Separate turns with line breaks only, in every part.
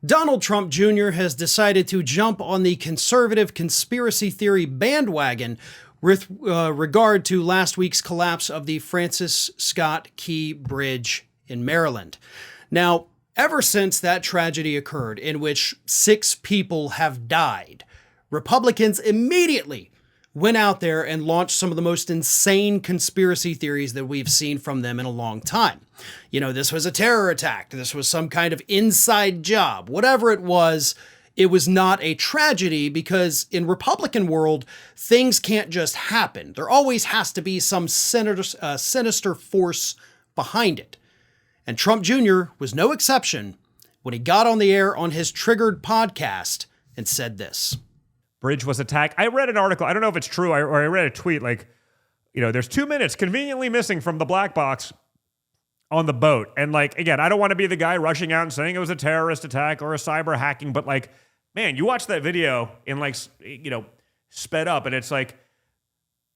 Donald Trump Jr. has decided to jump on the conservative conspiracy theory bandwagon with regard to last week's collapse of the Francis Scott Key Bridge in Maryland. Now, ever since that tragedy occurred, in which 6 people have died, Republicans immediately went out there and launched some of the most insane conspiracy theories that we've seen from them in a long time. You know, this was a terror attack. This was some kind of inside job. Whatever it was not a tragedy, because in Republican world, things can't just happen. There always has to be some sinister force behind it. And Trump Jr. was no exception when he got on the air on his Triggered podcast and said this.
Bridge was attacked. I read an article. I don't know if it's true, or I read a tweet like, there's 2 minutes conveniently missing from the black box on the boat. And like, again, I don't want to be the guy rushing out and saying it was a terrorist attack or a cyber hacking, but like, man, you watch that video in like, sped up, and it's like,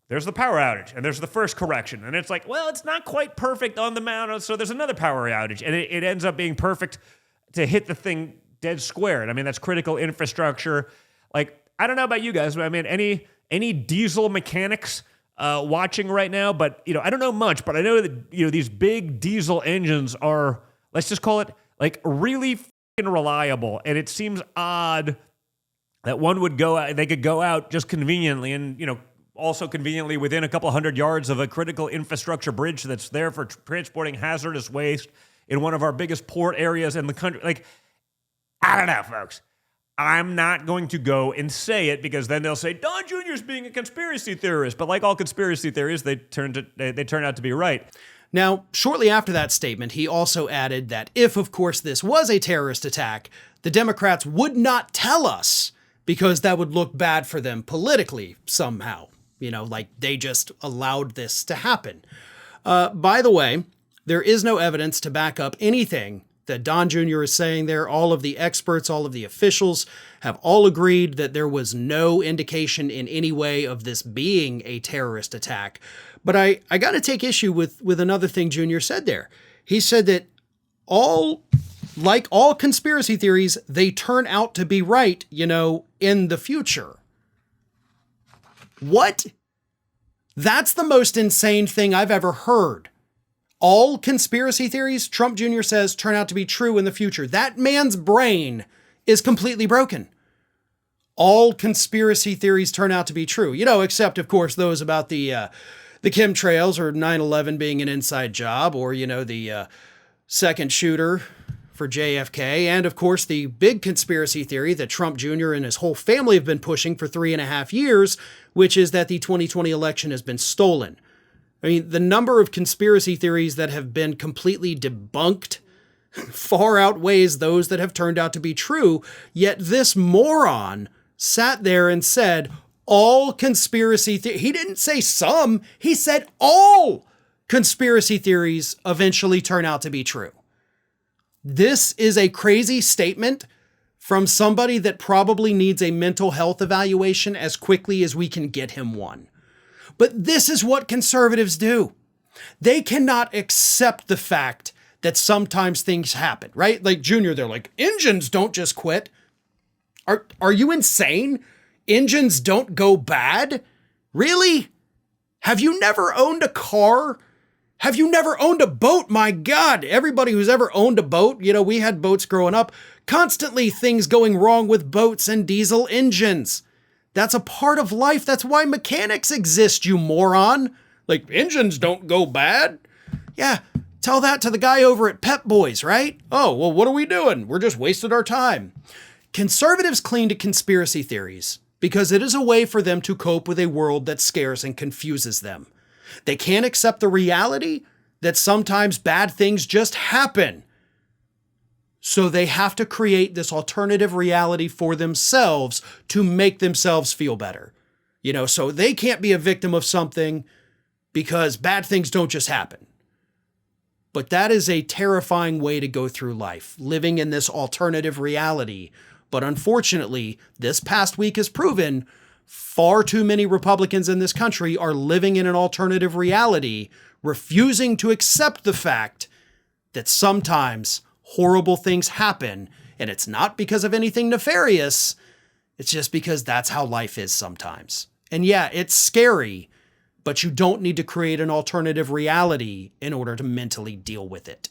there's the power outage and there's the first correction. And it's like, well, it's not quite perfect on the mountain. So there's another power outage, and it ends up being perfect to hit the thing dead square. And I mean, that's critical infrastructure. Like, I don't know about you guys, but I mean, any diesel mechanics watching right now, but I don't know much, but I know that these big diesel engines are, let's just call it like really fucking reliable, and it seems odd that one would go out, they could go out just conveniently, and also conveniently within a couple hundred yards of a critical infrastructure bridge that's there for transporting hazardous waste in one of our biggest port areas in the country. Like, I don't know, folks. I'm not going to go and say it, because then they'll say Don Jr.'s being a conspiracy theorist. But like all conspiracy theories, they turn out to be right.
Now, shortly after that statement, he also added that if, of course, this was a terrorist attack, the Democrats would not tell us, because that would look bad for them politically somehow. Like they just allowed this to happen. By the way, there is no evidence to back up anything that Don Jr. is saying there. All of the experts, all of the officials have all agreed that there was no indication in any way of this being a terrorist attack. But I got to take issue with another thing Jr. said there. He said that like all conspiracy theories, they turn out to be right, in the future. What? That's the most insane thing I've ever heard. All conspiracy theories, Trump Jr. says, turn out to be true in the future. That man's brain is completely broken. All conspiracy theories turn out to be true, except, of course, those about the chemtrails or 9/11 being an inside job, or, the second shooter for JFK. And, of course, the big conspiracy theory that Trump Jr. and his whole family have been pushing for 3.5 years, which is that the 2020 election has been stolen. I mean, the number of conspiracy theories that have been completely debunked far outweighs those that have turned out to be true. Yet this moron sat there and said, all conspiracy theories, he didn't say some, he said all conspiracy theories eventually turn out to be true. This is a crazy statement from somebody that probably needs a mental health evaluation as quickly as we can get him one. But this is what conservatives do. They cannot accept the fact that sometimes things happen, right? Like Junior, they're like, engines don't just quit. Are you insane? Engines don't go bad? Really? Have you never owned a car? Have you never owned a boat? My God, everybody who's ever owned a boat, we had boats growing up, constantly things going wrong with boats and diesel engines. That's a part of life. That's why mechanics exist, you moron. Like, engines don't go bad. Yeah, tell that to the guy over at Pep Boys, right? Oh, well, what are we doing? We're just wasting our time. Conservatives cling to conspiracy theories because it is a way for them to cope with a world that scares and confuses them. They can't accept the reality that sometimes bad things just happen. So they have to create this alternative reality for themselves to make themselves feel better. So they can't be a victim of something because bad things don't just happen. But that is a terrifying way to go through life, living in this alternative reality. But unfortunately, this past week has proven far too many Republicans in this country are living in an alternative reality, refusing to accept the fact that sometimes horrible things happen And it's not because of anything nefarious. It's just because that's how life is sometimes. And yeah, it's scary, but you don't need to create an alternative reality in order to mentally deal with it.